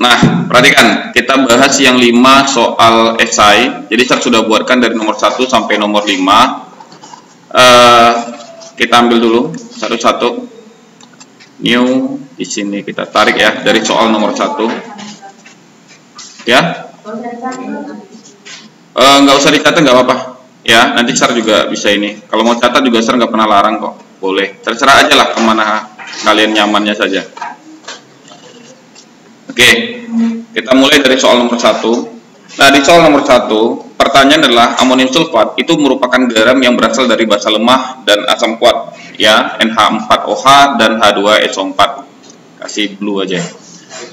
Nah, perhatikan, kita bahas yang 5 soal esai. Jadi saya sudah buatkan dari nomor 1 sampai nomor 5. Kita ambil dulu satu-satu. New, di sini kita tarik ya, dari soal nomor 1. Ya. Nggak usah dicatat, nggak apa-apa. Ya, nanti Sar juga bisa ini. Kalau mau catat juga Sar nggak pernah larang kok. Boleh. Terserah aja lah kemana kalian nyamannya saja. Oke, kita mulai dari soal nomor 1. Nah, di soal nomor 1, pertanyaan adalah amonium sulfat itu merupakan garam yang berasal dari basa lemah dan asam kuat, ya, NH4OH dan H2SO4. Kasih blue aja.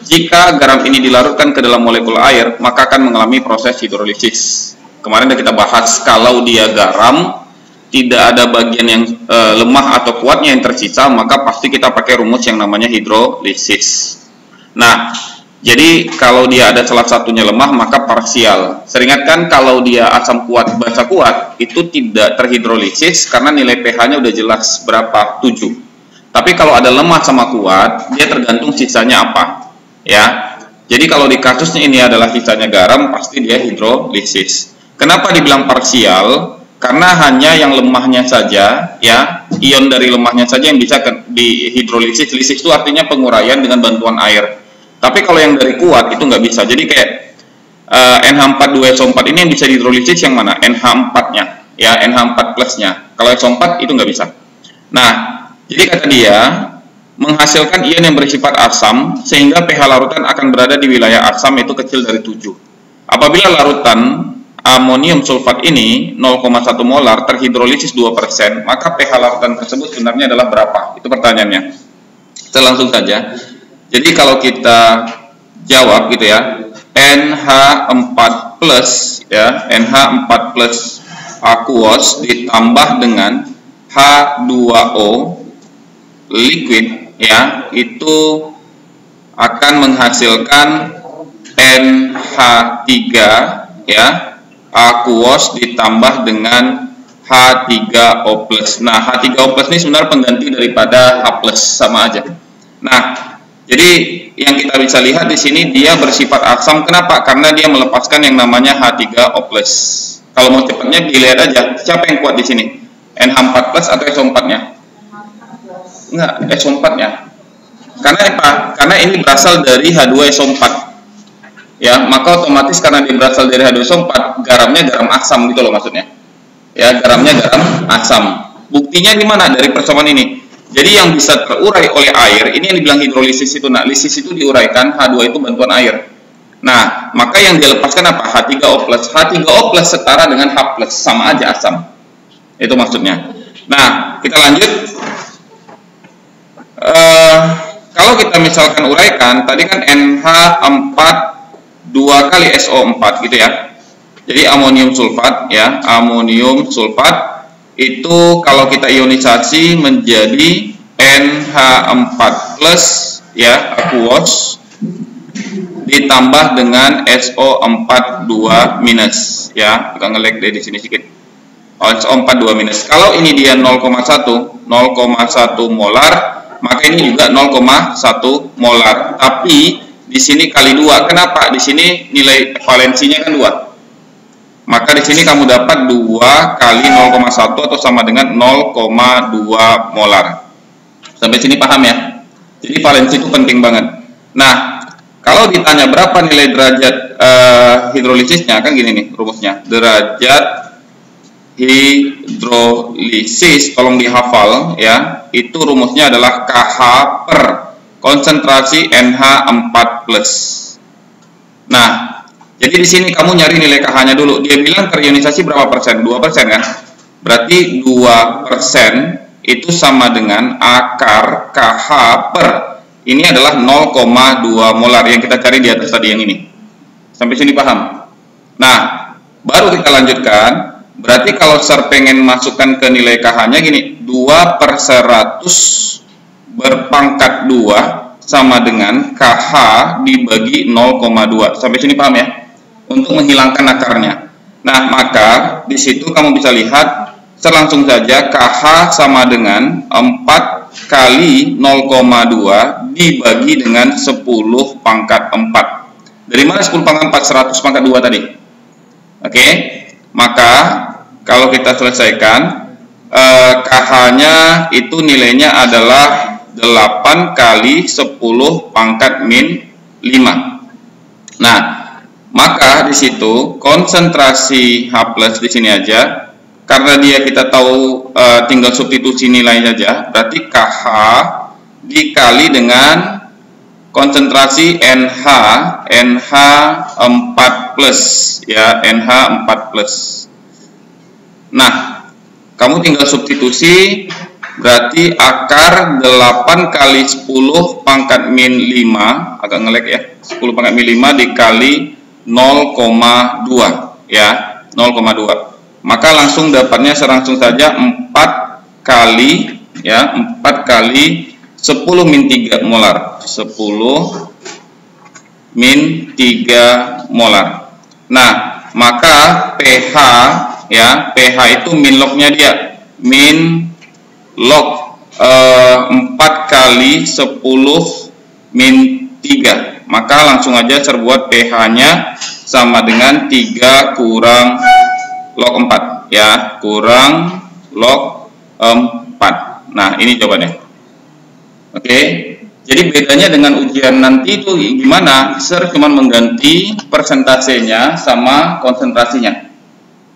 Jika garam ini dilarutkan ke dalam molekul air, maka akan mengalami proses hidrolisis. Kemarin kita bahas kalau dia garam, tidak ada bagian yang lemah atau kuatnya yang tersisa, maka pasti kita pakai rumus yang namanya hidrolisis. Nah, jadi kalau dia ada salah satunya lemah maka parsial. Seringatkan kalau dia asam kuat, basa kuat itu tidak terhidrolisis karena nilai pH-nya udah jelas berapa, 7. Tapi kalau ada lemah sama kuat, dia tergantung sisanya apa. Ya. Jadi kalau di kasusnya ini adalah sisanya garam, pasti dia hidrolisis. Kenapa dibilang parsial? Karena hanya yang lemahnya saja, ya, ion dari lemahnya saja yang bisa dihidrolisis. Lisis itu artinya penguraian dengan bantuan air. Tapi kalau yang dari kuat itu nggak bisa. Jadi kayak NH4,2SO4 ini yang bisa dihidrolisis yang mana? NH4-nya, ya, NH4 plusnya. Kalau SO4 itu nggak bisa. Nah, jadi kata dia menghasilkan ion yang bersifat asam sehingga pH larutan akan berada di wilayah asam itu kecil dari 7. Apabila larutan amonium sulfat ini 0,1 molar terhidrolisis 2%, maka pH larutan tersebut sebenarnya adalah berapa? Itu pertanyaannya. Kita langsung saja. Jadi kalau kita jawab gitu ya, NH4 plus ya, NH4 plus aqueous ditambah dengan H2O liquid ya, itu akan menghasilkan NH3 ya, aqueous ditambah dengan H3O+. Nah, H3O+ ini sebenarnya pengganti daripada H+, sama aja. Nah, jadi yang kita bisa lihat di sini dia bersifat asam. Kenapa? Karena dia melepaskan yang namanya H3O+. Kalau mau cepatnya dilihat aja, siapa yang kuat di sini? NH4+ atau SO4-nya? Enggak, SO4-nya. Karena apa? Karena ini berasal dari H2SO4. Ya, maka otomatis karena dia berasal dari H2SO4, garamnya garam asam gitu loh maksudnya. Ya, garamnya garam asam. Buktinya di mana? Dari persamaan ini. Jadi yang bisa terurai oleh air, ini yang dibilang hidrolisis itu. Nah, lisis itu diuraikan, H2 itu bantuan air. Nah, maka yang dilepaskan apa? H3O+. H3O+ setara dengan H+, sama aja asam. Itu maksudnya. Nah, kita lanjut. Kalau kita misalkan uraikan, tadi kan NH4 2 kali SO4 gitu ya. Jadi amonium sulfat ya, amonium sulfat itu kalau kita ionisasi menjadi NH4 plus ya, aqueous ditambah dengan SO4 2 minus ya. Kita nge-lag di sini sedikit. SO4 2 minus. Kalau ini dia 0,1 molar, maka ini juga 0,1 molar. Tapi di sini kali 2. Kenapa? Di sini nilai valensinya kan 2. Maka di sini kamu dapat 2 kali 0,1 atau sama dengan 0,2 molar. Sampai sini paham ya? Jadi valensi itu penting banget. Nah, kalau ditanya berapa nilai derajat hidrolisisnya, kan gini nih rumusnya. Derajat hidrolisis, tolong dihafal ya. Itu rumusnya adalah KH per konsentrasi NH4+. Nah, jadi di sini kamu nyari nilai KH-nya dulu. Dia bilang terionisasi berapa persen? 2% kan? Berarti 2% itu sama dengan akar KH per. Ini adalah 0,2 molar yang kita cari di atas tadi yang ini. Sampai sini paham? Nah, baru kita lanjutkan. Berarti kalau Sar pengen masukkan ke nilai KH-nya gini. 2/100 berpangkat 2 sama dengan KH dibagi 0,2. Sampai sini paham ya? Untuk menghilangkan akarnya. Nah, maka di situ kamu bisa lihat langsung saja KH sama dengan 4 kali 0,2 dibagi dengan 10 pangkat 4. Dari mana 10 pangkat 4? 100 pangkat 2 tadi. Oke, maka kalau kita selesaikan, KH-nya itu nilainya adalah 8 kali 10 pangkat min 5. Nah, maka di situ konsentrasi H+ di sini aja. Karena dia kita tahu tinggal substitusi nilai saja, berarti KH dikali dengan konsentrasi NH 4+, ya, NH 4+. Nah, kamu tinggal substitusi, berarti akar 8 kali 10 pangkat min 5, agak ngelek ya, 10 pangkat min 5 dikali 0,2, ya, 0,2. Maka langsung dapatnya langsung saja 4 kali, ya, 4 kali 10 min 3 molar. 10 min 3 molar. Nah, maka pH, ya, pH itu min lognya dia. Min log 4 kali 10 min 3. Maka langsung aja serbuat pH-nya sama dengan 3 kurang log 4, ya, kurang log 4. Nah, ini jawabannya. Oke, jadi bedanya dengan ujian nanti itu gimana? Sir cuma mengganti persentasenya sama konsentrasinya.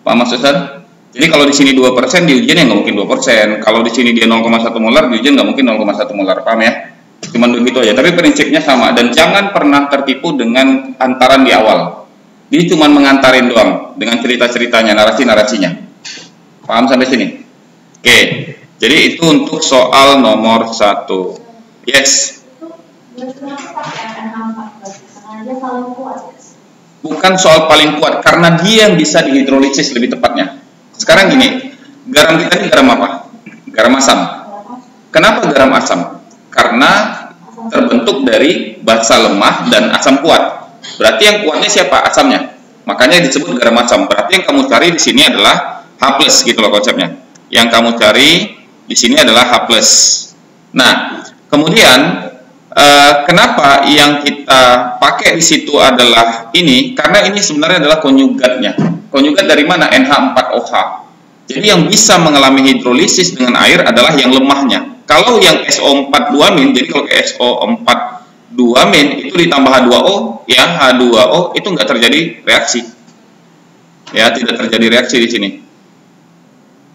Paham maksud Sir? Jadi kalau di sini 2%, di ujian ya nggak mungkin 2%. Kalau di sini dia 0,1 molar, di ujian nggak mungkin 0,1 molar. Paham ya? Cuman begitu aja. Tapi prinsipnya sama. Dan jangan pernah tertipu dengan antaran di awal. Dia cuma mengantarin doang dengan cerita-ceritanya, narasi-narasinya. Paham sampai sini? Oke, jadi itu untuk soal nomor 1. Yes. Bukan soal paling kuat, karena dia yang bisa dihidrolisis lebih tepatnya. Sekarang gini, garam kita ini garam apa? Garam asam. Kenapa garam asam? Karena terbentuk dari basa lemah dan asam kuat. Berarti yang kuatnya siapa? Asamnya. Makanya disebut garam asam. Berarti yang kamu cari di sini adalah H+ gitu loh konsepnya. Yang kamu cari di sini adalah H+. Nah, kemudian kenapa yang kita pakai di situ adalah ini? Karena ini sebenarnya adalah konjugatnya. Konjugat dari mana? NH4OH. Jadi yang bisa mengalami hidrolisis dengan air adalah yang lemahnya. Kalau yang SO4-2-, jadi kalau SO4-2- itu ditambah H2O, ya, H2O itu nggak terjadi reaksi, ya, tidak terjadi reaksi di sini.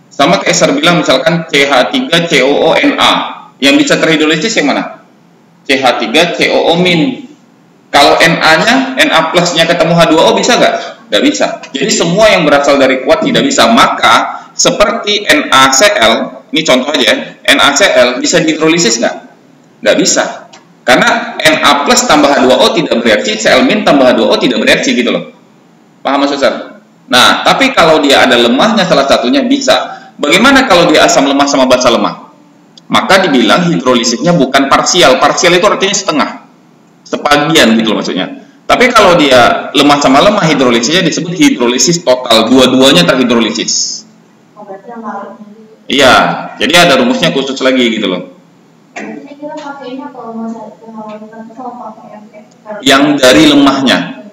Sama kayak Sir bilang misalkan CH3COO-Na, yang bisa terhidrolisis yang mana? CH3COO-. Kalau Na-nya, Na+-nya ketemu H2O bisa nggak? Nggak bisa. Jadi semua yang berasal dari kuat tidak bisa. Maka seperti NaCl, ini contoh aja, NaCl bisa dihidrolisis nggak? Nggak bisa. Karena Na+ tambah H2O tidak bereaksi, Cl- tambah H2O tidak bereaksi gitu loh. Paham maksud saya? Nah, tapi kalau dia ada lemahnya salah satunya bisa. Bagaimana kalau dia asam lemah sama basa lemah? Maka dibilang hidrolisisnya bukan parsial. Parsial itu artinya setengah, sebagian gitu loh maksudnya. Tapi kalau dia lemah sama lemah, hidrolisisnya disebut hidrolisis total. Dua-duanya terhidrolisis. Iya, jadi ada rumusnya khusus lagi gitu loh. Yang dari lemahnya,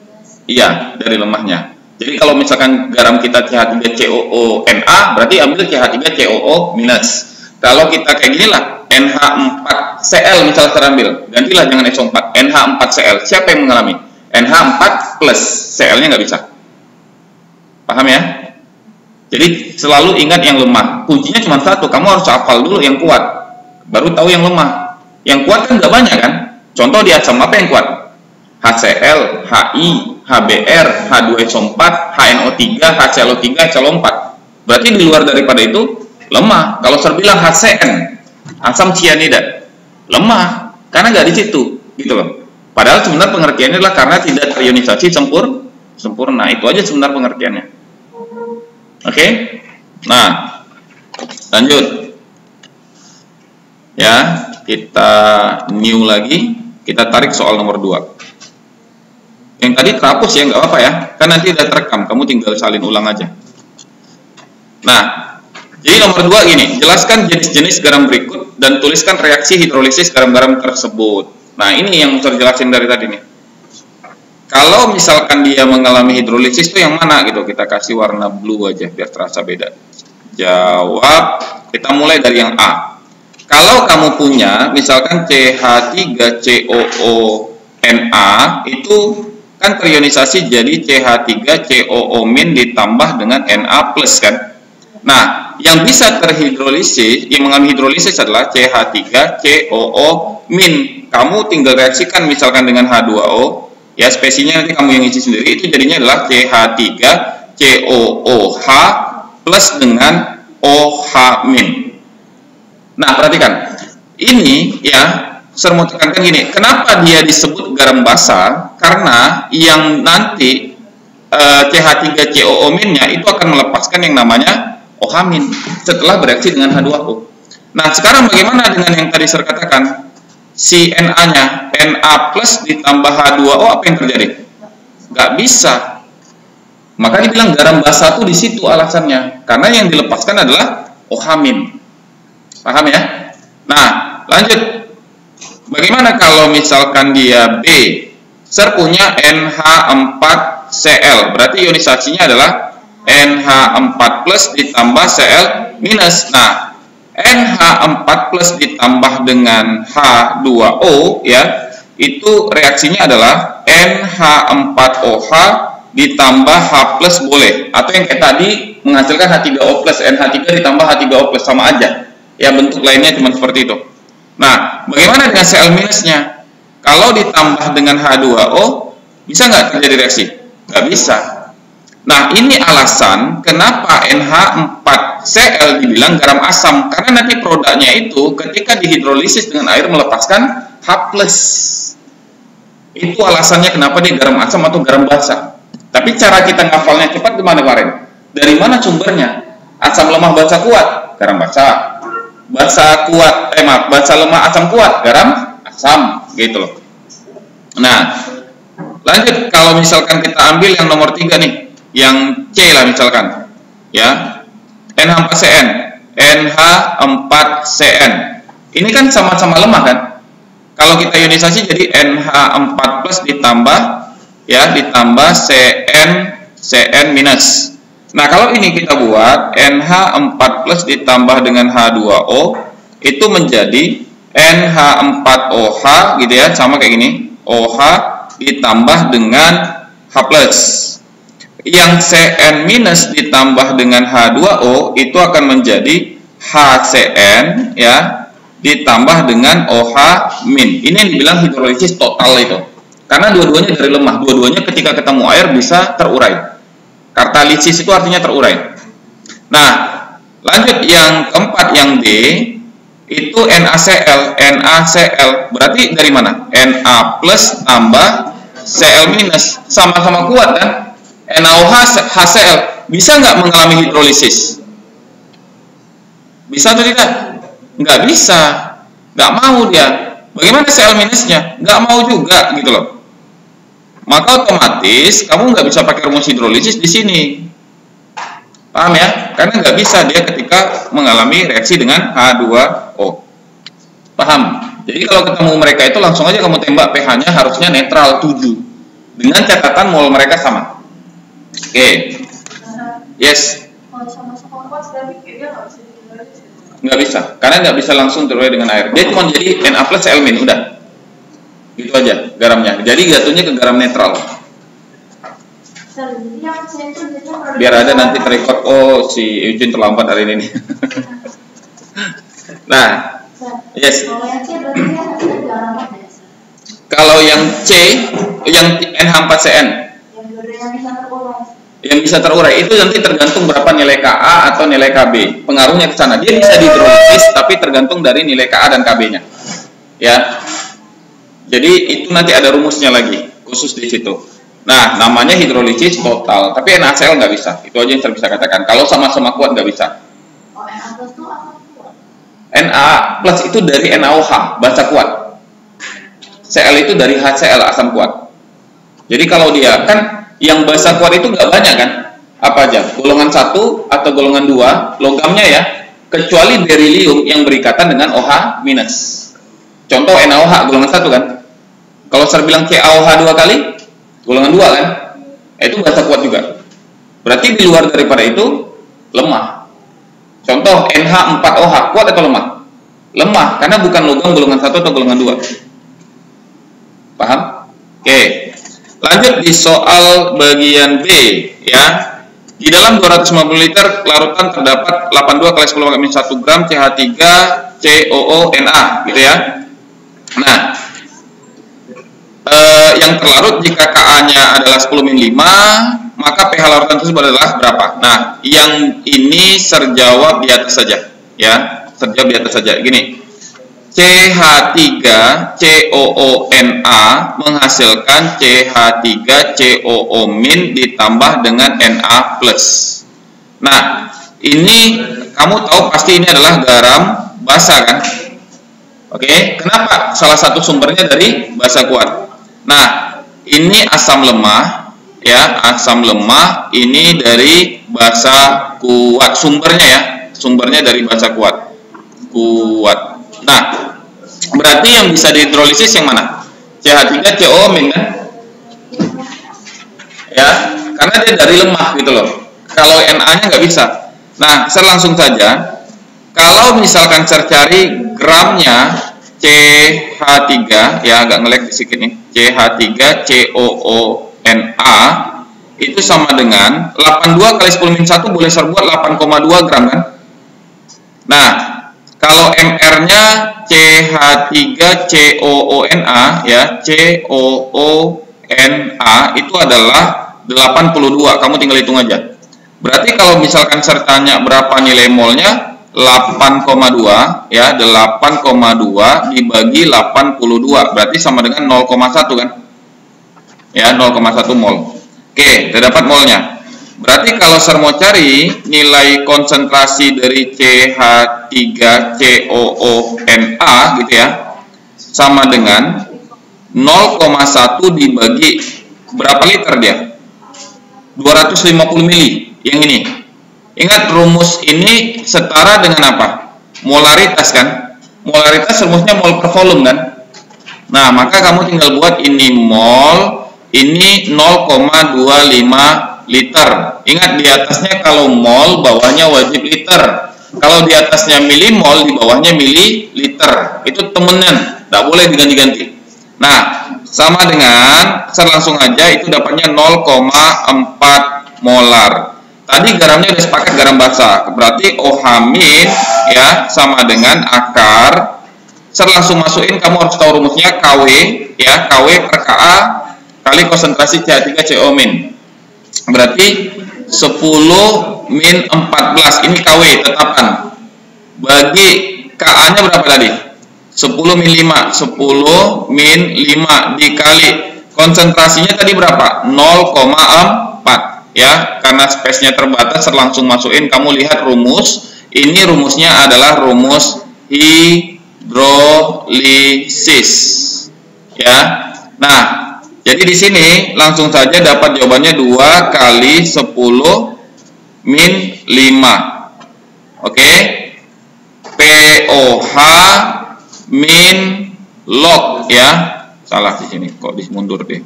iya, dari lemahnya. Jadi kalau misalkan garam kita CH3COO-Na, berarti ambil CH3COO-. Kalau kita kayak gini lah, NH4Cl misalnya terambil, gantilah jangan SO4, NH4Cl. Siapa yang mengalami? NH4+, Cl-nya nggak bisa. Paham ya? Jadi selalu ingat yang lemah. Kuncinya cuma satu, kamu harus hafal dulu yang kuat, baru tahu yang lemah. Yang kuat kan nggak banyak kan? Contoh di asam apa yang kuat? HCl, HI, HBr, H2SO4, HNO3, HClO3, HClO4. Berarti di luar daripada itu lemah. Kalau saya bilang HCN, asam cyanida, lemah karena nggak di situ, gitu loh. Padahal sebenarnya pengertiannya adalah karena tidak terionisasi sempurna. Itu aja sebenarnya pengertiannya. Oke? Nah, lanjut. Ya, kita new lagi. Kita tarik soal nomor 2. Yang tadi terhapus ya, nggak apa-apa ya. Kan nanti udah terekam, kamu tinggal salin ulang aja. Nah, Jadi nomor 2 gini, jelaskan jenis-jenis garam berikut dan tuliskan reaksi hidrolisis garam-garam tersebut. Nah, ini yang saya jelasin dari tadi nih. Kalau misalkan dia mengalami hidrolisis itu yang mana gitu, kita kasih warna blue aja biar terasa beda. Jawab, kita mulai dari yang A. Kalau kamu punya misalkan CH3COONa itu kan terionisasi jadi CH3COO- ditambah dengan Na plus kan. Nah, yang bisa terhidrolisis, yang mengalami hidrolisis adalah CH3COO-. Kamu tinggal reaksikan misalkan dengan H2O, ya spesiesnya nanti kamu yang isi sendiri, itu jadinya adalah CH3COOH plus dengan OH-. Nah, perhatikan. Ini ya, saya mau tekankan gini, kenapa dia disebut garam basa? Karena yang nanti CH3COO-nya itu akan melepaskan yang namanya OH- setelah bereaksi dengan H2O. Nah, sekarang bagaimana dengan yang tadi saya katakan? Si Na-nya, Na plus ditambah H2O, apa yang terjadi? Nggak bisa. Maka dibilang garam basa itu di situ alasannya. Karena yang dilepaskan adalah OH-. Paham ya? Nah, lanjut. Bagaimana kalau misalkan dia B? Ser punya NH4Cl. Berarti ionisasinya adalah NH4 plus ditambah Cl minus. Nah, NH4 plus ditambah dengan H2O ya, itu reaksinya adalah NH4OH ditambah H plus boleh, atau yang kayak tadi menghasilkan H3O plus, NH3 ditambah H3O plus, sama aja ya, bentuk lainnya cuma seperti itu. Nah, bagaimana dengan Cl minusnya? Kalau ditambah dengan H2O bisa nggak terjadi reaksi? Nggak bisa. Nah, ini alasan kenapa NH4Cl dibilang garam asam, karena nanti produknya itu ketika dihidrolisis dengan air melepaskan H+. Itu alasannya kenapa dia garam asam atau garam basa. Tapi cara kita ngafalnya cepat gimana kemarin? Dari mana sumbernya? Asam lemah basa kuat, garam basa. Basa kuat, basa lemah asam kuat, garam asam, gitu loh. Nah, lanjut, kalau misalkan kita ambil yang nomor 3 nih, yang C lah misalkan, ya, NH4Cn, NH4Cn, ini kan sama-sama lemah kan? Kalau kita ionisasi jadi NH4 plus ditambah, ya, ditambah Cn minus. Nah, kalau ini kita buat NH4 plus ditambah dengan H2O, itu menjadi NH4OH gitu ya, sama kayak gini, OH ditambah dengan H plus. Yang Cn minus ditambah dengan H2O itu akan menjadi HCN ya, ditambah dengan OH-. Ini yang dibilang hidrolisis total itu. Karena dua-duanya dari lemah, dua-duanya ketika ketemu air bisa terurai. Katalisis itu artinya terurai. Nah, lanjut yang keempat, yang D, itu NaCl. NaCl berarti dari mana? Na plus tambah Cl minus, sama-sama kuat kan? NaOH HCl bisa nggak mengalami hidrolisis? Bisa atau tidak? Nggak bisa, nggak mau dia. Bagaimana Cl minusnya? Nggak mau juga gitu loh. Maka otomatis kamu nggak bisa pakai rumus hidrolisis di sini. Paham ya? Karena nggak bisa dia ketika mengalami reaksi dengan H2O. Paham? Jadi kalau ketemu mereka itu langsung aja kamu tembak, pH-nya harusnya netral 7. Dengan catatan mol mereka sama. Oke. Yes. Nggak bisa. Karena nggak bisa langsung terurai dengan air. Dia cuma jadi Na plus Cl min, udah. Gitu aja garamnya. Jadi jatuhnya ke garam netral. Biar ada nanti terrecord, oh si Eugene terlambat hari ini. Nah, yes. Kalau yang C, yang NH4Cn yang bisa terurai itu nanti tergantung berapa nilai Ka atau nilai Kb. Pengaruhnya ke sana. Dia bisa dihidrolisis tapi tergantung dari nilai Ka dan Kb-nya. Ya. Jadi itu nanti ada rumusnya lagi khusus di situ. Nah, namanya hidrolisis total. Tapi NaCl nggak bisa. Itu aja yang saya bisa katakan. Kalau sama-sama kuat nggak bisa. Na plus itu dari NaOH, basa kuat. Cl itu dari HCl, asam kuat. Jadi kalau dia kan yang basa kuat itu nggak banyak kan? Apa aja? Golongan 1 atau golongan 2 logamnya ya, kecuali berilium yang berikatan dengan OH minus. Contoh NaOH golongan 1 kan. Kalau saya bilang CaOH 2 kali, golongan 2 kan. Itu basa kuat juga. Berarti di luar daripada itu lemah. Contoh NH4OH kuat atau lemah? Lemah, karena bukan logam golongan 1 atau golongan 2. Paham? Oke. Lanjut di soal bagian B ya. Di dalam 250 liter larutan terdapat 82 kali 10 - 1 gram CH3COO-NA gitu ya. Nah, yang terlarut jika Ka-nya adalah 10-5, maka pH larutan tersebut adalah berapa? Nah, yang ini serjawab di atas saja ya. Serjawab di atas saja. Gini. CH3COO-NA menghasilkan CH3COO- ditambah dengan Na+. Nah, ini kamu tahu pasti ini adalah garam basa kan? Oke, kenapa? Salah satu sumbernya dari basa kuat. Nah, ini asam lemah ya, asam lemah ini dari basa kuat sumbernya ya, sumbernya dari basa kuat. Nah, berarti yang bisa dihidrolisis yang mana? CH3COO- kan? Ya, karena dia dari lemah gitu loh. Kalau Na-nya nggak bisa. Nah, saya langsung saja. Kalau misalkan saya cari gramnya CH3, ya agak ngelek sedikit nih. CH3COO-NA itu sama dengan 82 kali 10-1 boleh saya buat 8,2 gram kan? Nah, kalau MR-nya CH3COO-NA ya, COO-NA itu adalah 82. Kamu tinggal hitung aja. Berarti kalau misalkan saya tanya berapa nilai molnya, 8,2 ya, 8,2 dibagi 82 berarti sama dengan 0,1 kan? Ya, 0,1 mol. Oke, terdapat molnya. Berarti kalau saya mau cari nilai konsentrasi dari CH3COO-NA gitu ya, sama dengan 0,1 dibagi berapa liter dia? 250 mili yang ini. Ingat rumus ini setara dengan apa? Molaritas kan? Molaritas rumusnya mol per volume kan? Nah, maka kamu tinggal buat ini mol, ini 0,25 liter. Ingat di atasnya kalau mol, bawahnya wajib liter. Kalau di atasnya milimol, di bawahnya mililiter. Itu temenan, tidak boleh diganti-ganti. Nah, sama dengan, saya langsung aja itu dapatnya 0,4 molar. Tadi garamnya udah sepakat garam basa, berarti OH- ya sama dengan akar. Saya langsung masukin, kamu harus tahu rumusnya KW ya, KW per Ka kali konsentrasi CH3COO-. Berarti 10 min 14 ini KW tetapan. Bagi Ka-nya berapa tadi? 10 min 5, 10 min 5 dikali konsentrasinya tadi berapa? 0,4 ya, karena space-nya terbatas, langsung masukin. Kamu lihat rumus, ini rumusnya adalah rumus hidrolisis ya. Nah, jadi di sini langsung saja dapat jawabannya 2 kali 10 min 5. Oke. POH min log ya. Salah di sini, kok dimundur deh.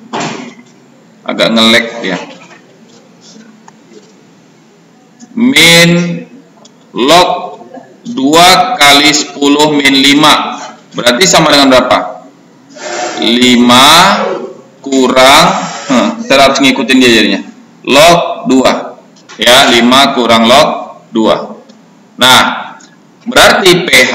Agak ngelek ya. Min log 2 kali 10 min 5 berarti sama dengan berapa? 5 kurang saya harus ngikutin dia jadinya log 2 ya, 5 kurang log 2. Nah, berarti pH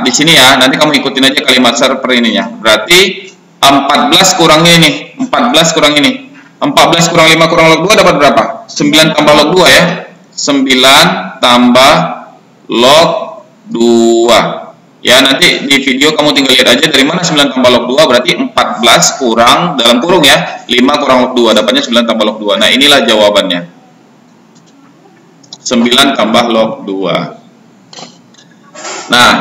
di sini ya, nanti kamu ikutin aja kalimat per ininya. Berarti 14 kurang ini, 14 kurang ini, 14 kurang 5 kurang log 2 dapat berapa? 9 tambah log 2 ya, 9 tambah log 2 ya. Nanti di video kamu tinggal lihat aja dari mana 9 tambah log 2, berarti 14 kurang dalam kurung ya, 5 kurang log 2 dapatnya 9 tambah log 2. Nah, inilah jawabannya, 9 tambah log 2. Nah,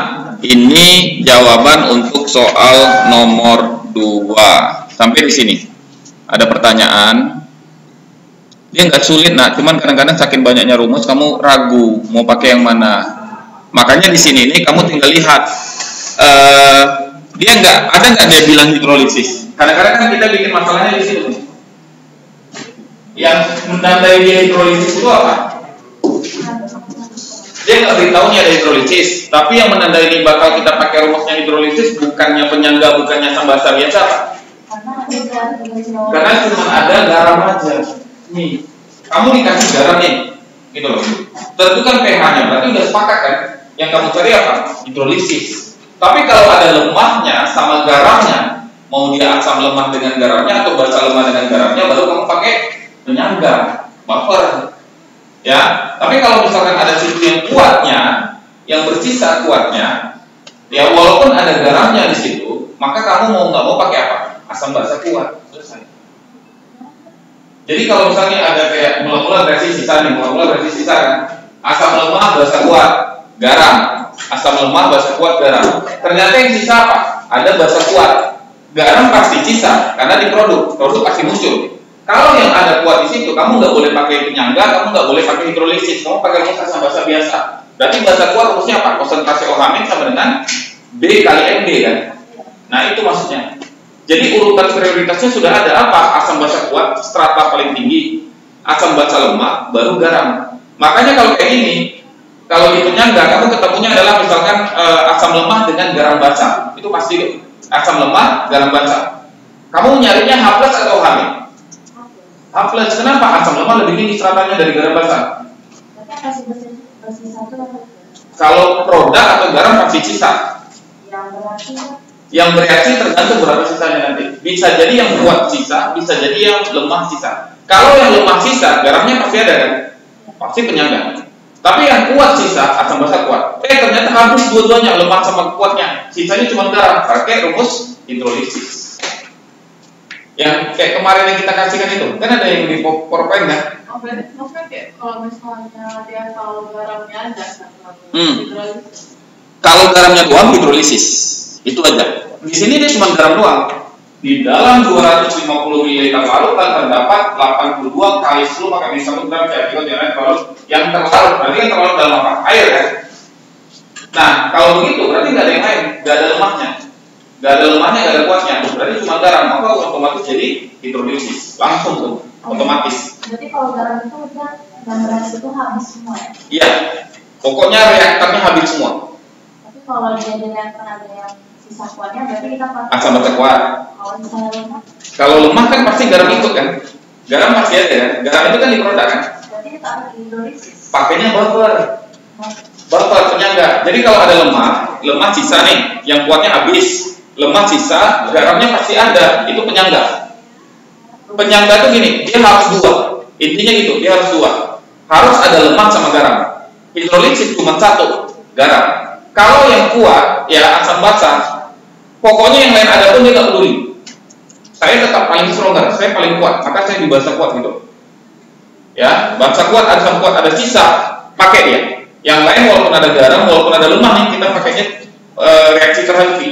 ini jawaban untuk soal nomor 2. Sampai di sini ada pertanyaan? Dia nggak sulit, nah, cuman kadang-kadang saking banyaknya rumus kamu ragu mau pakai yang mana. Makanya di sini nih kamu tinggal lihat dia nggak dia bilang hidrolisis. Kadang-kadang kan kita bikin masalahnya di situ. Yang menandai dia hidrolisis itu apa? Dia nggak beritahunya ada hidrolisis, tapi yang menandai ini bakal kita pakai rumusnya hidrolisis bukannya penyangga, bukannya asam basa biasa, Pak. Karena cuma ada garam aja. Nih, kamu dikasih garam nih, gitu loh. Tentukan pH-nya, berarti udah sepakat kan? Yang kamu cari apa? Hidrolisis. Tapi kalau ada lemahnya sama garamnya, mau dia asam lemah dengan garamnya atau basa lemah dengan garamnya, baru kamu pakai penyangga, buffer. Ya, tapi kalau misalkan ada situ yang kuatnya, yang bersisa kuatnya, ya walaupun ada garamnya di situ, maka kamu mau nggak mau pakai apa? Asam basa kuat. Selesai. Jadi kalau misalnya ada kayak mula-mula versi sisa nih, mula-mula versi sisa kan, asam lemah basa kuat, garam, asam lemah basa kuat, garam. Ternyata yang sisa apa? Ada basa kuat. Garam pasti sisa karena di produk pasti muncul. Kalau yang ada kuat di situ, kamu nggak boleh pakai penyangga, kamu nggak boleh pakai hidrolisis, kamu pakai rumus asam basa biasa. Berarti basa kuat rumusnya apa? Konsentrasi OH- sama dengan B kali MG kan? Nah itu maksudnya. Jadi urutan prioritasnya sudah ada apa? Asam basa kuat, strata paling tinggi, asam basa lemah, baru garam. Makanya kalau kayak gini, kalau di penyangga kamu ketemunya adalah misalkan asam lemah dengan garam basa, itu pasti asam lemah, garam basa. Kamu nyarinya H+ atau H-? H+. Kenapa? Asam lemah lebih tinggi stratanya dari garam basa. Kalau produk atau garam pasti sisa. Yang bereaksi tergantung berapa sisanya nanti. Bisa jadi yang kuat sisa, bisa jadi yang lemah sisa. Kalau yang lemah sisa, garamnya pasti ada kan? Pasti penyangga. Tapi yang kuat sisa, asam basa kuat. Ternyata habis dua-duanya, lemah sama kuatnya. Sisanya cuma garam, pakai rumus hidrolisis. Yang kayak kemarin yang kita kasihkan itu, kan ada yang di PowerPoint kan? Kalau misalnya dia kalau garamnya ada, kalau garamnya doang hidrolisis. Itu aja. Di sini dia cuma garam doang. Di dalam 250 ml larutan terdapat 82 kali 10 pakai 1 gram cairan yang terlarut. Berarti yang terlarut dalam apa? Air kan? Nah, kalau begitu berarti nggak ada yang lain, nggak ada lemahnya, nggak ada kuatnya. Berarti cuma garam, maka otomatis jadi hidrolisis. Langsung tuh, otomatis. Jadi kalau garam itu udah gambaran itu habis semua ya? Iya. Pokoknya reaktornya habis semua. Tapi kalau dia reaktor ada yang sisa kuatnya, berarti kita pakai asam basa kuat. Kalau misalnya lemah? Kalau lemah kan pasti garam ikut kan? Garam pasti ada kan? Garam itu kan di produk kan? Berarti kita pakai hidrolisis. Pakainya buffer. Buffer penyangga. Jadi kalau ada lemah sisa nih, yang kuatnya habis. Lemah sisa, garamnya pasti ada. Itu penyangga. Penyangga itu gini, dia harus dua. Intinya gitu, dia harus dua. Harus ada lemah sama garam. Hidrolisis cuma satu, garam. Kalau yang kuat, ya asam basa, pokoknya yang lain ada pun dia nggak peduli. Saya tetap paling stronger, saya paling kuat, maka saya di basa kuat gitu. Ya, basa kuat, asam kuat, ada sisa, pakai dia. Yang lain walaupun ada garam, walaupun ada lemah nih, kita pakainya reaksi terhenti.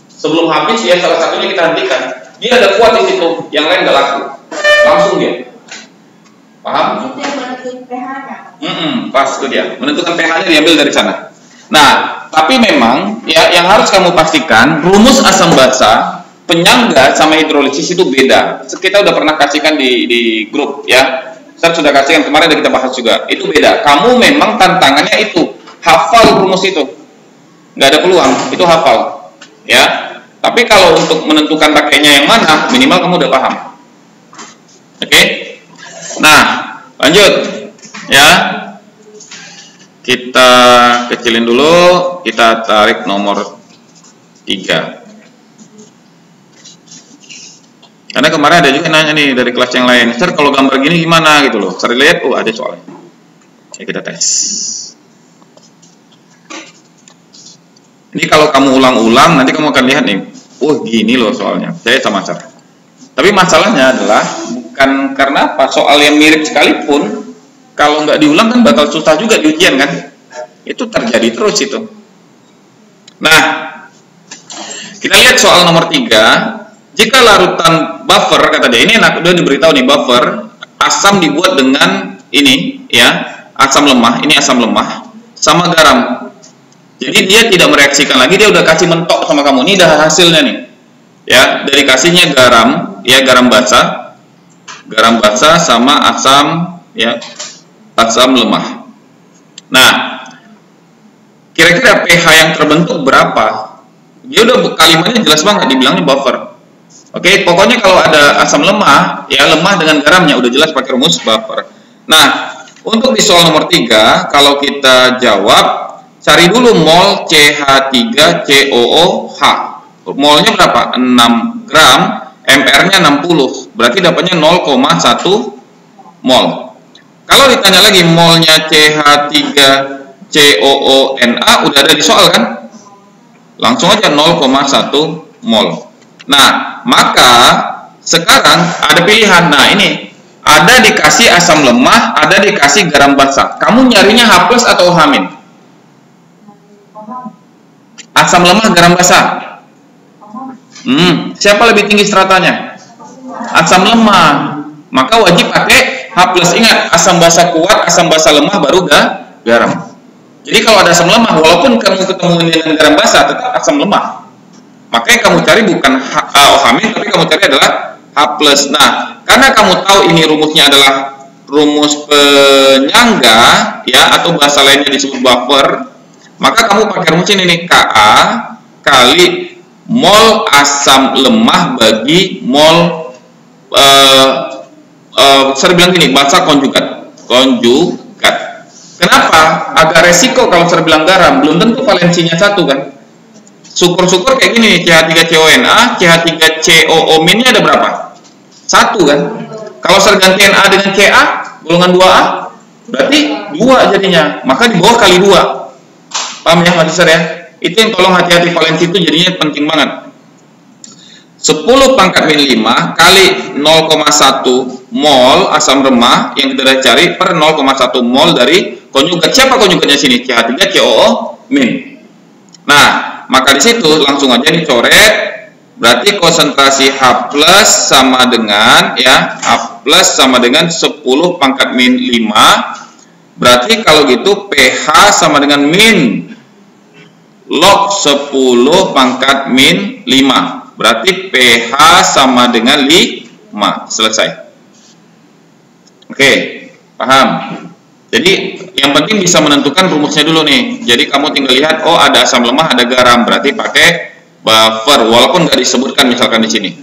Sebelum habis ya salah satunya kita hentikan. Dia ada kuat di situ, yang lain nggak laku, langsung dia. Paham? Itu yang menentukan pH-nya. Pas itu dia. Menentukan pH-nya diambil dari sana. Nah, tapi memang ya yang harus kamu pastikan rumus asam basa, penyangga sama hidrolisis itu beda. Kita udah pernah kasihkan di grup ya. Saya sudah kasihkan kemarin udah kita bahas juga. Itu beda. Kamu memang tantangannya itu hafal rumus itu. Nggak ada peluang, itu hafal. Ya. Tapi kalau untuk menentukan pakainya yang mana, minimal kamu udah paham. Oke? Nah, lanjut. Ya. Kita kecilin dulu, kita tarik nomor 3. Karena kemarin ada juga nanya nih dari kelas yang lain, Sir kalau gambar gini gimana gitu loh. Sir lihat, ada soalnya. Ya kita tes. Ini kalau kamu ulang-ulang, nanti kamu akan lihat nih, gini loh soalnya. Saya sama Sir. Tapi masalahnya adalah bukan karena apa, soal yang mirip sekalipun kalau nggak diulang kan bakal susah juga di ujian kan? Itu terjadi terus itu. Nah, kita lihat soal nomor 3. Jika larutan buffer, kata dia, ini enak, udah diberitahu nih buffer, asam dibuat dengan ini ya, asam lemah, ini asam lemah sama garam. Jadi dia tidak mereaksikan lagi, dia udah kasih mentok sama kamu. Ini dah hasilnya nih. Ya, dari kasihnya garam, ya garam basa sama asam ya, asam lemah. Nah, kira-kira pH yang terbentuk berapa? Dia udah kalimatnya jelas banget, dibilangnya buffer. Oke, pokoknya kalau ada asam lemah, ya lemah dengan garamnya udah jelas pakai rumus buffer. Nah, untuk di soal nomor 3, kalau kita jawab, cari dulu mol CH3COOH. Molnya berapa? 6 gram, MR-nya 60. Berarti dapatnya 0,1 mol. Kalau ditanya lagi molnya CH3COONA udah ada di soal kan? Langsung aja 0,1 mol. Nah, maka sekarang ada pilihan. Nah, ini ada dikasih asam lemah, ada dikasih garam basa. Kamu nyarinya H+ atau H-? Asam lemah, garam basa. Siapa lebih tinggi stratanya? Asam lemah. Maka wajib pakai H+. Ingat, asam basa kuat, asam basa lemah baru garam. Jadi kalau ada asam lemah, walaupun kamu ketemu dengan garam basa, tetap asam lemah. Maka yang kamu cari bukan H-, tapi kamu cari adalah H+. Nah, karena kamu tahu ini rumusnya adalah rumus penyangga ya, atau bahasa lainnya disebut buffer, maka kamu pakai rumus ini nih, Ka kali mol asam lemah bagi mol saya bilang gini, basa konjugat. Kenapa? Agak resiko kalau saya bilang garam, belum tentu valensinya satu kan. Syukur-syukur kayak gini nih, CH3CONA, CH3COO-nya ada berapa? 1 kan? Kalau saya ganti Na dengan Ca, golongan 2A, berarti 2 jadinya. Maka di bawah kali 2. Paham ya, mahasiswa ya? Itu yang tolong hati-hati, valensi itu jadinya penting banget. 10 pangkat min 5 kali 0,1 mol asam remah yang kita cari per 0,1 mol dari konjugat. Siapa konjugatnya sini? CH3COO min. Nah, maka di situ langsung aja dicoret. Berarti konsentrasi H+ sama dengan ya, H+ sama dengan 10 pangkat min 5. Berarti kalau gitu pH sama dengan min log 10 pangkat min 5. Berarti pH sama dengan 5. Selesai. Oke, paham? Jadi yang penting bisa menentukan rumusnya dulu nih. Jadi kamu tinggal lihat, oh ada asam lemah, ada garam, berarti pakai buffer walaupun nggak disebutkan misalkan di sini.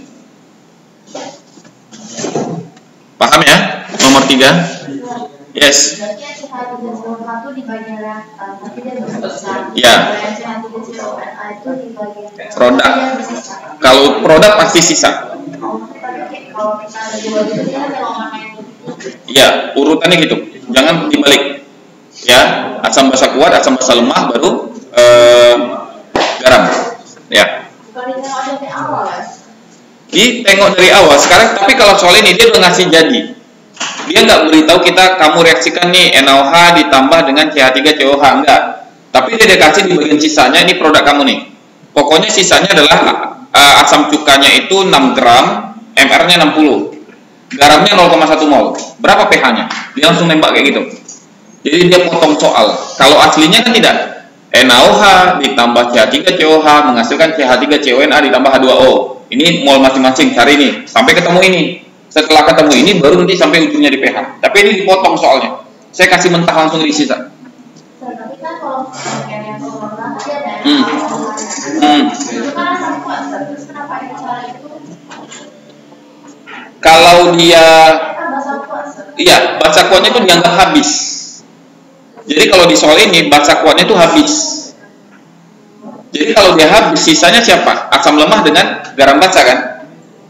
Paham ya? Nomor 3. Yes. Ya. Produk. Kalau produk pasti sisa. Ya, urutannya gitu. Jangan dibalik. Ya, asam basa kuat, asam basa lemah, baru garam. Ya. Tengok dari awal. Sekarang tapi kalau soal ini dia udah ngasih jadi. Dia nggak beritahu kita kamu reaksikan nih NaOH ditambah dengan CH3COH, enggak. Tapi dia kasih di bagian sisanya, ini produk kamu nih. Pokoknya sisanya adalah asam cukanya itu 6 gram, MR-nya 60. Garamnya 0,1 mol. Berapa pH-nya? Dia langsung nembak kayak gitu. Jadi dia potong soal. Kalau aslinya kan tidak. NaOH ditambah CH3COH menghasilkan CH3CONA ditambah H2O. Ini mol masing-masing, cari nih. Sampai ketemu ini. Setelah ketemu ini baru nanti sampai ujungnya di pH. Tapi ini dipotong soalnya. Saya kasih mentah langsung di sisa. Tapi kan kalau yang normal tadi ada itu kan asam kuat, terus kenapa cara itu? Kalau dia iya, baca kuatnya itu dianggap habis. Jadi kalau di soal ini baca kuatnya itu habis. Jadi kalau dia habis, sisanya siapa? Asam lemah dengan garam basa kan?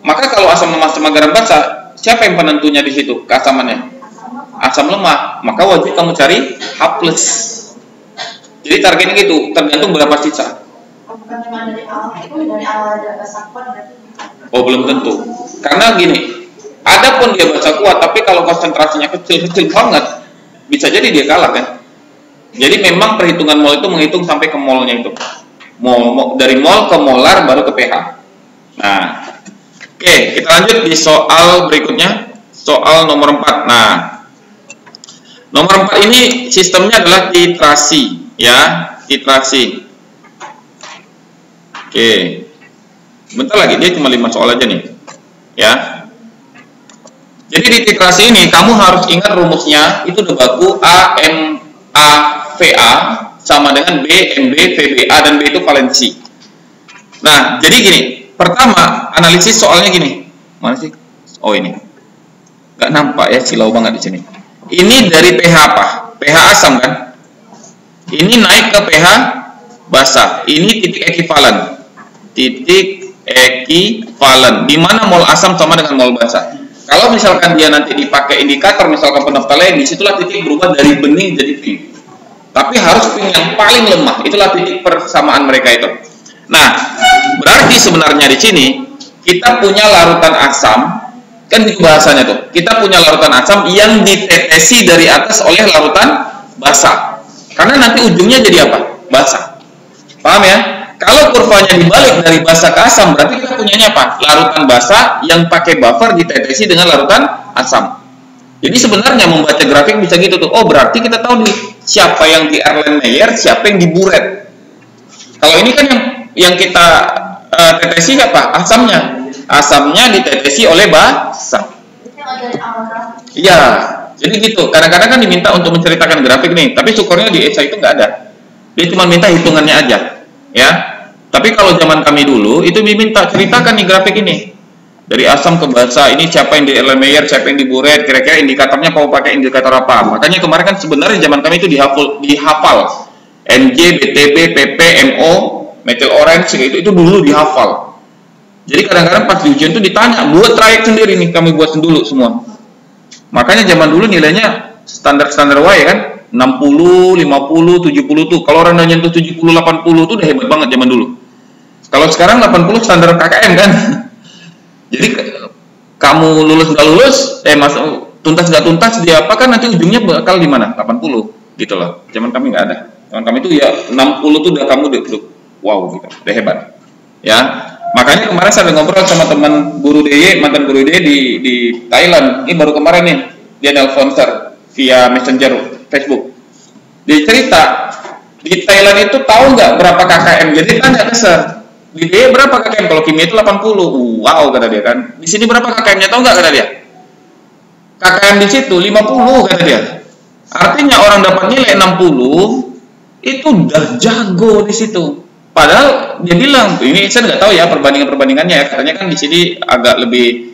Maka kalau asam lemah sama garam basa, siapa yang penentunya di situ keasamannya? Asam lemah. Maka wajib kamu cari H+. Jadi targetnya gitu, tergantung berapa sisa. Oh, belum tentu. Karena gini, ada pun dia baca kuat, tapi kalau konsentrasinya kecil-kecil banget, bisa jadi dia kalah kan. Jadi memang perhitungan mol itu menghitung sampai ke molnya itu. Dari mol ke molar baru ke pH. Nah, oke, kita lanjut di soal berikutnya. soal nomor 4. Nah, nomor 4 ini sistemnya adalah titrasi, ya, titrasi. Oke. Bentar lagi, dia cuma 5 soal aja nih. Ya. Jadi di titrasi ini kamu harus ingat rumusnya, itu udah baku A M A V A sama dengan B M B V B. A dan B itu valensi. Nah, jadi gini, pertama analisis soalnya gini. Mana sih? Oh, ini. Nggak nampak ya, silau banget di sini. Ini dari pH apa? pH asam kan? Ini naik ke pH basa. Ini titik ekivalen. Titik ekivalen. Di mana mol asam sama dengan mol basa. Kalau misalkan dia nanti dipakai indikator, misalkan peneftalen, disitulah titik berubah dari bening jadi pink. Tapi harus pink yang paling lemah. Itulah titik persamaan mereka itu. Nah, berarti sebenarnya di sini kita punya larutan asam. Kan itu bahasanya tuh. Kita punya larutan asam yang ditetesi dari atas oleh larutan basa. Karena nanti ujungnya jadi apa? Basa. Paham ya? Kalau kurvanya dibalik dari basa ke asam, berarti kita punyanya apa? Larutan basa yang pakai buffer ditetesi dengan larutan asam. Jadi sebenarnya membaca grafik bisa gitu tuh. Oh, berarti kita tahu nih siapa yang di Erlenmeyer, siapa yang di Buret. Kalau ini kan yang kita tetesi apa? Asamnya. Asamnya ditetesi oleh basa. Iya, jadi gitu. Kadang-kadang kan diminta untuk menceritakan grafik nih, tapi syukurnya di ESA itu nggak ada. Dia cuma minta hitungannya aja, ya. Tapi kalau zaman kami dulu itu diminta ceritakan nih grafik ini dari asam ke basa. Ini siapa yang di Erlenmeyer, siapa yang di Buret, kira-kira indikatornya mau pakai indikator apa? Makanya kemarin kan sebenarnya zaman kami itu dihafal. MJ, BTB, PP, MO, methyl orange itu dulu dihafal. Jadi kadang-kadang pas di ujian itu ditanya, buat trayek sendiri nih, kami buat dulu semua. Makanya zaman dulu nilainya standar-standar Y kan, 60, 50, 70 tuh. Kalau orang udah nyentuh 70, 80 tuh udah hebat banget zaman dulu. Kalau sekarang 80 standar KKM kan. Jadi kamu lulus nggak lulus, tuntas nggak tuntas dia apa kan nanti ujungnya bakal di mana? 80 gitu loh. Zaman kami nggak ada. Zaman kami itu ya 60 tuh udah kamu udah wow gitu, udah hebat. Ya. Makanya kemarin saya ngobrol sama teman guru DY, mantan guru DY di Thailand. Ini baru kemarin nih, dia nelfon Sir via Messenger Facebook. Dia cerita di Thailand itu tahu nggak berapa KKM? Jadi tanya ke Sir, di DY berapa KKM? Kalau kimia itu 80. Wow kata dia kan. Di sini berapa KKM-nya tahu nggak kata dia? KKM di situ 50 kata dia. Artinya orang dapat nilai 60 itu udah jago di situ. Padahal dia bilang, ini saya nggak tahu ya perbandingannya ya, katanya kan di sini agak lebih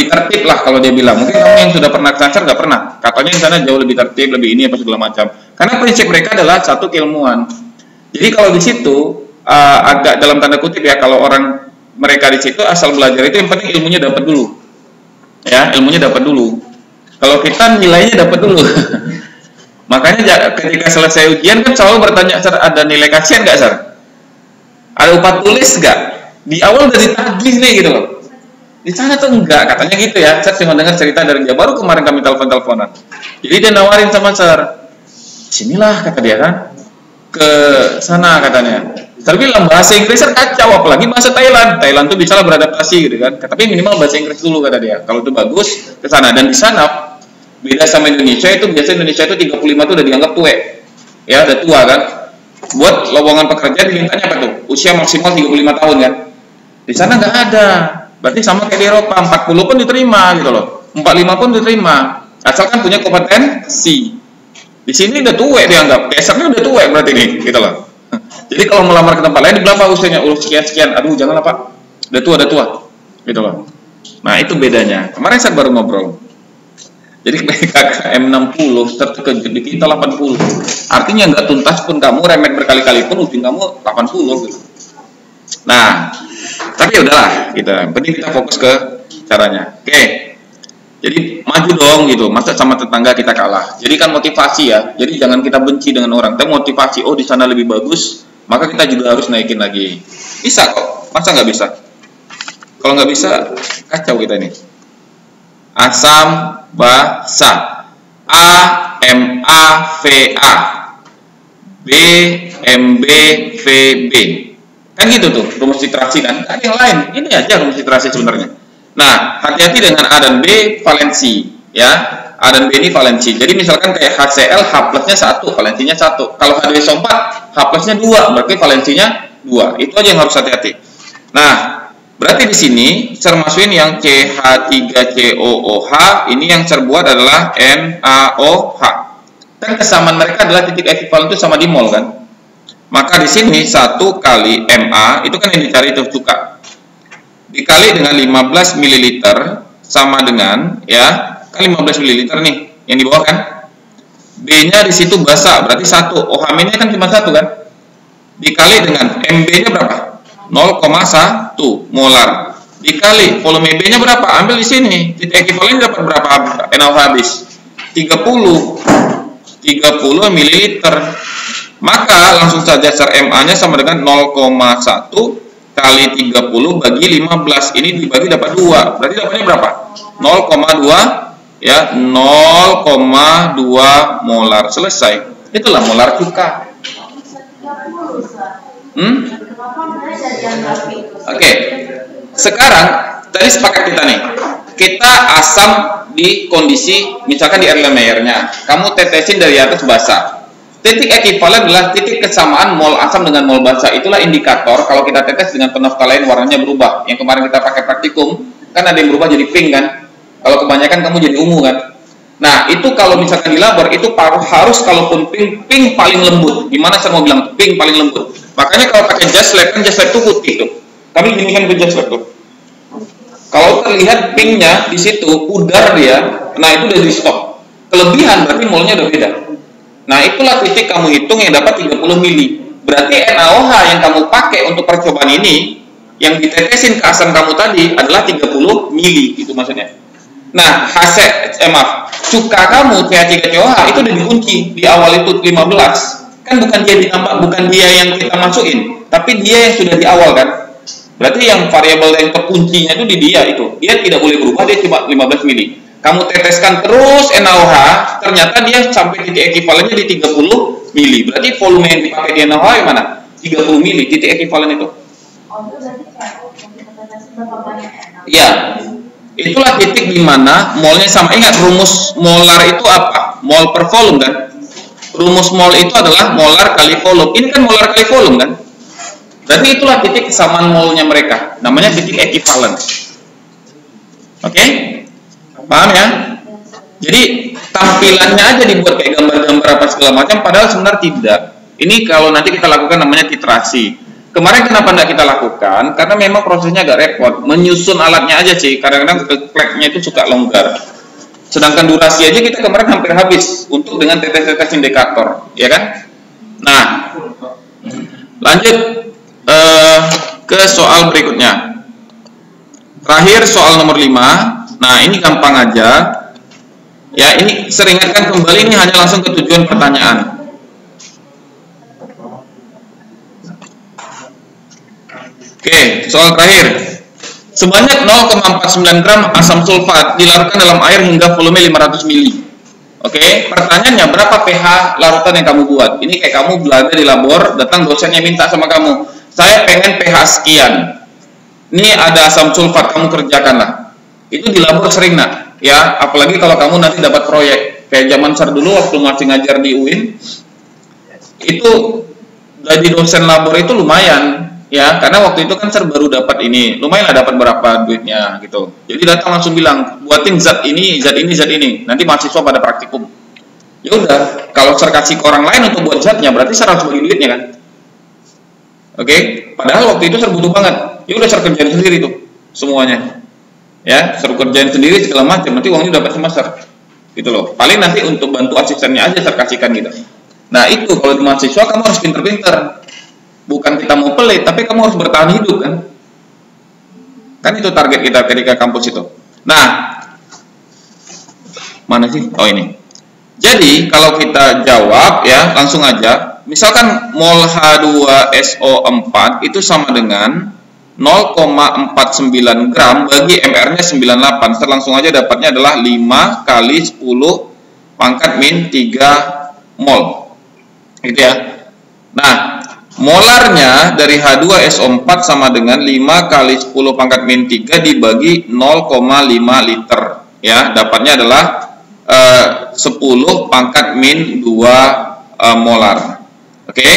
tertib lah kalau dia bilang. Mungkin kamu yang sudah pernah kesasar nggak pernah. Katanya di sana jauh lebih tertib, lebih ini apa segala macam. Karena prinsip mereka adalah satu keilmuan. Jadi kalau di situ agak dalam tanda kutip ya, kalau orang mereka di situ asal belajar itu yang penting ilmunya dapat dulu. Ya, ilmunya dapat dulu. Kalau kita nilainya dapat dulu. Makanya ketika selesai ujian kan selalu bertanya, Sir, ada nilai kasihan nggak, Sir? Ada upah tulis nggak? Di awal udah ditagih nih gitu loh. Di sana tuh enggak, katanya gitu ya. Saya cuma dengar cerita dari dia. Baru kemarin kami telepon-teleponan. Jadi dia nawarin sama Sir, sinilah kata dia kan, ke sana katanya. Saya bilang bahasa Inggris kacau, apalagi bahasa Thailand. Thailand tuh bisa lah beradaptasi gitu kan. Tapi minimal bahasa Inggris dulu kata dia. Kalau itu bagus ke sana. Dan di sana beda sama Indonesia itu, biasanya Indonesia itu 35 tuh udah dianggap tua. Ya, udah tua kan. Buat lowongan pekerjaan dimintanya apa tuh? Usia maksimal 35 tahun kan. Di sana nggak ada. Berarti sama kayak di Eropa, 40 pun diterima gitu loh. 45 pun diterima. Asalkan punya kompetensi. Di sini udah tua dianggap. Dasarnya udah tua berarti nih, gitu loh. Jadi kalau melamar ke tempat lain di berapa usianya? Sekian. Aduh, janganlah Pak. Udah tua. Gitu loh. Nah, itu bedanya. Kemarin saya baru ngobrol. Jadi KKM 60 terkejut di kita 80. Artinya nggak tuntas pun kamu remet berkali-kali pun ujung kamu 80 gitu. Nah, tapi udahlah gitu. Penting kita fokus ke caranya. Oke. Jadi maju dong gitu. Masa sama tetangga kita kalah. Jadi kan motivasi ya. Jadi jangan kita benci dengan orang. Tapi motivasi, oh di sana lebih bagus, maka kita juga harus naikin lagi. Bisa kok. Masa nggak bisa? Kalau nggak bisa, kacau kita nih. Asam basa, A M A V A, B M B V B. Kan gitu tuh rumus titrasi kan. Ada yang lain. Ini aja rumus titrasi sebenarnya. Nah, hati-hati dengan A dan B valensi, ya. A dan B ini valensi. Jadi misalkan kayak HCl, H plusnya 1, valensinya 1. Kalau H2SO4, H plusnya 2, berarti valensinya 2. Itu aja yang harus hati-hati. Nah, berarti di sini Cer masukin yang CH3COOH, ini yang Cer buat adalah NaOH. Kan kesamaan mereka adalah titik ekivalen itu sama di mol kan? Maka di sini 1 kali Ma itu kan yang dicari itu cuka. Dikali dengan 15 ml sama dengan ya, kan 15 ml nih yang di bawah kan. B-nya di situ basa, berarti 1. OH-nya kan cuma 1 kan? Dikali dengan MB-nya berapa? 0,1 molar. Dikali volume B-nya berapa? Ambil di sini. Titik ekivalen dapat berapa NaOH habis? 30 ml. Maka langsung saja Cer Ma-nya sama dengan 0,1 kali 30 bagi 15. Ini dibagi dapat 2. Berarti dapatnya berapa? 0,2 ya, 0,2 molar. Selesai. Itulah molar cuka. Oke. Sekarang tadi sepakat kita nih. Kita asam di kondisi misalkan di Erlenmeyer-nya. Kamu tetesin dari atas basa. Titik ekivalen adalah titik kesamaan mol asam dengan mol basa. Itulah indikator kalau kita tetes dengan phenoftalein warnanya berubah. Yang kemarin kita pakai praktikum, kan ada yang berubah jadi pink kan? Kalau kebanyakan kamu jadi ungu kan? Nah, itu kalau misalkan di labor itu harus kalaupun pink paling lembut. Gimana saya mau bilang pink paling lembut? Makanya kalau pakai jas lab kan jas lab itu putih tuh. Kami gini kan ke jas lab tuh. Kalau terlihat pinknya di situ pudar dia, nah itu udah di stop. Kelebihan berarti molnya udah beda. Nah, itulah titik kamu hitung yang dapat 30 mili. Berarti NaOH yang kamu pakai untuk percobaan ini yang ditetesin ke asam kamu tadi adalah 30 mili, itu maksudnya. Nah, cuka kamu CH3COOH itu udah dikunci di awal itu 15. Kan bukan dia ditambah, bukan dia yang kita masukin, tapi dia yang sudah di awal kan. Berarti yang variabel yang kekuncinya itu di dia itu. Dia tidak boleh berubah, dia cuma 15 mili. Kamu teteskan terus NaOH, ternyata dia sampai titik ekivalennya di 30 mili. Berarti volume yang dipakai di NaOH yang mana? 30 mili, titik ekivalen itu. Iya. Itulah titik di mana molnya sama. Ingat rumus molar itu apa? Mol per volume kan? Rumus mol itu adalah molar kali volume. Ini kan molar kali volume kan? Berarti itulah titik kesamaan molnya mereka. Namanya titik ekivalen. Oke? Paham ya? Jadi tampilannya aja dibuat kayak gambar-gambar apa segala macam, padahal sebenarnya tidak. Ini kalau nanti kita lakukan namanya titrasi. Kemarin kenapa tidak kita lakukan? Karena memang prosesnya agak repot. Menyusun alatnya aja sih. Kadang-kadang kleknya itu suka longgar. Sedangkan durasi aja kita kemarin hampir habis untuk dengan tetes-tetes indikator, ya kan? Nah, lanjut ke soal berikutnya. Terakhir soal nomor 5. Nah, ini gampang aja. Ya, ini sering ingatkan kembali, ini hanya langsung ke tujuan pertanyaan. Oke, soal terakhir. Sebanyak 0,49 gram asam sulfat dilarutkan dalam air hingga volume 500 mili. Oke, pertanyaannya berapa pH larutan yang kamu buat? Ini kayak kamu belajar di labor, datang dosennya minta sama kamu, saya pengen pH sekian. Ini ada asam sulfat, kamu kerjakanlah. Itu di labor sering nak, ya. Apalagi kalau kamu nanti dapat proyek. Kayak zaman Cer dulu waktu masih ngajar di UIN, itu jadi dosen labor itu lumayan, ya. Karena waktu itu kan Cer baru dapat ini, lumayan lah dapat berapa duitnya gitu. Jadi datang langsung bilang, buatin zat ini, zat ini, zat ini. Nanti mahasiswa pada praktikum. Ya udah, kalau Cer kasih ke orang lain untuk buat zatnya, berarti Cer harus bagi duitnya kan. Oke, padahal waktu itu Cer butuh banget. Ya udah Cer kerjain sendiri tuh semuanya. Ya, Cer kerjain sendiri segala macam, nanti uangnya dapat semester. Gitu loh. Paling nanti untuk bantu asistennya aja Cer kasihkan gitu. Nah, itu kalau di mahasiswa kamu harus pinter-pinter. Bukan kita mau pelit, tapi kamu harus bertahan hidup kan. Kan itu target kita ketika kampus itu. Nah, mana sih? Oh ini. Jadi kalau kita jawab ya, langsung aja. Misalkan mol H2SO4 itu sama dengan 0,49 gram bagi MR-nya 98. Langsung aja dapatnya adalah 5 kali 10 pangkat min 3 mol. Gitu ya. Nah, Molarnya dari H2SO4 sama dengan 5 kali 10 pangkat min 3 dibagi 0,5 liter. Ya, dapatnya adalah 10 pangkat min 2 molar. Oke.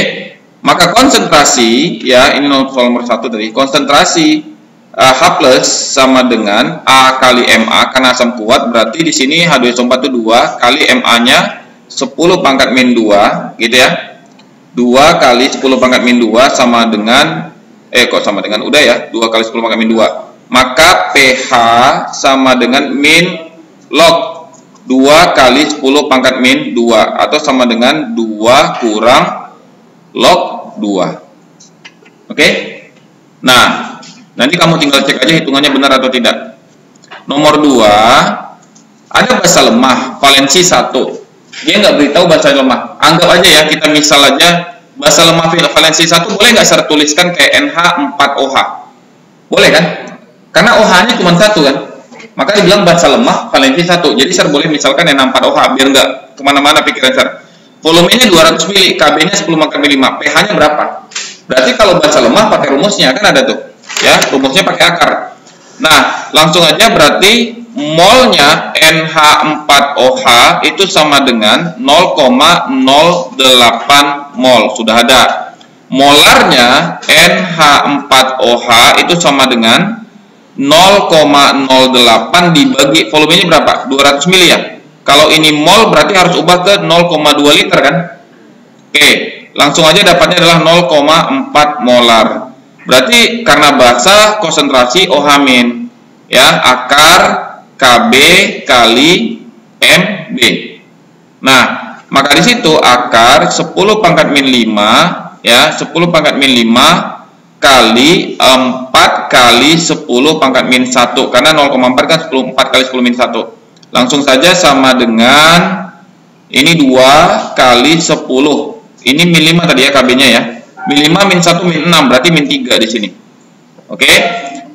Maka konsentrasi, ya ini soal nomor 1 tadi, konsentrasi H plus sama dengan A kali MA karena asam kuat, berarti di sini H2SO4 itu 2 kali MA-nya 10 pangkat min 2, gitu ya. 2 kali 10 pangkat min 2 sama dengan, udah ya, 2 kali 10 pangkat min 2. Maka pH sama dengan min log 2 kali 10 pangkat min 2, atau sama dengan 2 kurang log 2. Oke? Nah, nanti kamu tinggal cek aja hitungannya benar atau tidak. Nomor 2, ada basa lemah valensi 1. Dia nggak beritahu basa lemah. Anggap aja ya, kita misal aja basa lemah valensi 1 boleh nggak saya tuliskan kayak NH4OH? Boleh kan? Karena OH-nya cuma 1 kan? Maka dibilang basa lemah valensi 1. Jadi saya boleh misalkan NH4OH biar nggak kemana-mana pikiran saya. Volumenya 200 mili, KB-nya 10 pangkat min 5, pH-nya berapa? Berarti kalau basa lemah pakai rumusnya, kan ada tuh. Ya, rumusnya pakai akar. Nah, langsung aja berarti molnya NH4OH itu sama dengan 0,08 mol. Sudah ada. Molarnya NH4OH itu sama dengan 0,08 dibagi volumenya berapa? 200 mili ya? Kalau ini mol berarti harus ubah ke 0,2 liter kan? Oke, langsung aja dapatnya adalah 0,4 molar. Berarti karena basa konsentrasi OH min, ya, akar KB kali MB. Nah, maka di situ akar 10 pangkat min 5, ya, 10 pangkat min 5 kali 4 kali 10 pangkat min 1, karena 0,4 kan 4 kali 10 min 1. Langsung saja sama dengan ini 2 kali 10. Ini min 5 tadi ya KB-nya ya. Min 5 min 1 min 6 berarti min 3 di sini. Oke.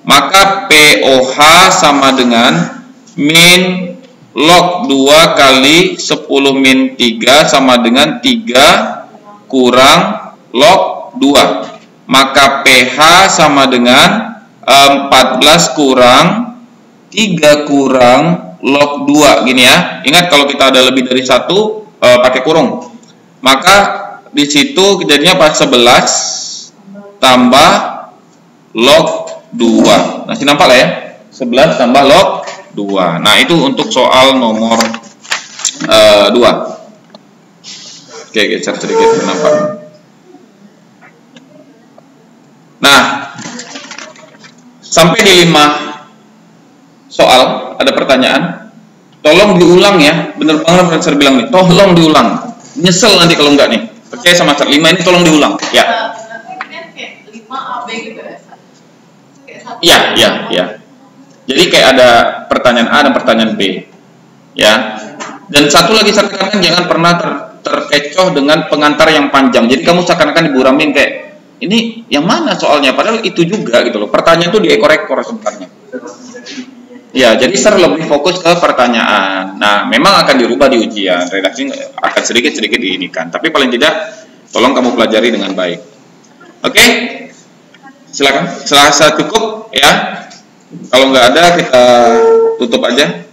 Maka POH sama dengan min log 2 kali 10 min 3 sama dengan 3 kurang log 2. Maka pH sama dengan 14 kurang 3 kurang log 2 gini ya. Ingat kalau kita ada lebih dari 1 pakai kurung. Maka di situ jadinya pas 11 tambah log 2. Masih nampak lah ya. 11 tambah log 2. Nah, itu untuk soal nomor 2. Oke, geser sedikit nampak. Nah, sampai di 5 soal ada pertanyaan, tolong diulang ya, bener banget saya bilang nih, tolong diulang, nyesel nanti kalau enggak nih, percaya sama saya, 5 ini tolong diulang, ya. Iya. Jadi kayak ada pertanyaan A dan pertanyaan B, ya. Dan satu lagi saya tekankan, jangan pernah terkecoh dengan pengantar yang panjang. Jadi kamu seakan-akan diburamin kayak ini yang mana soalnya, padahal itu juga gitu loh. Pertanyaan itu diekor-ekor sebenarnya. Ya, jadi ser lebih fokus ke pertanyaan. Nah, memang akan dirubah di ujian, redaksi akan sedikit-sedikit diinikan. Tapi paling tidak, tolong kamu pelajari dengan baik. Oke, silakan. Selasa cukup ya. Kalau nggak ada, kita tutup aja.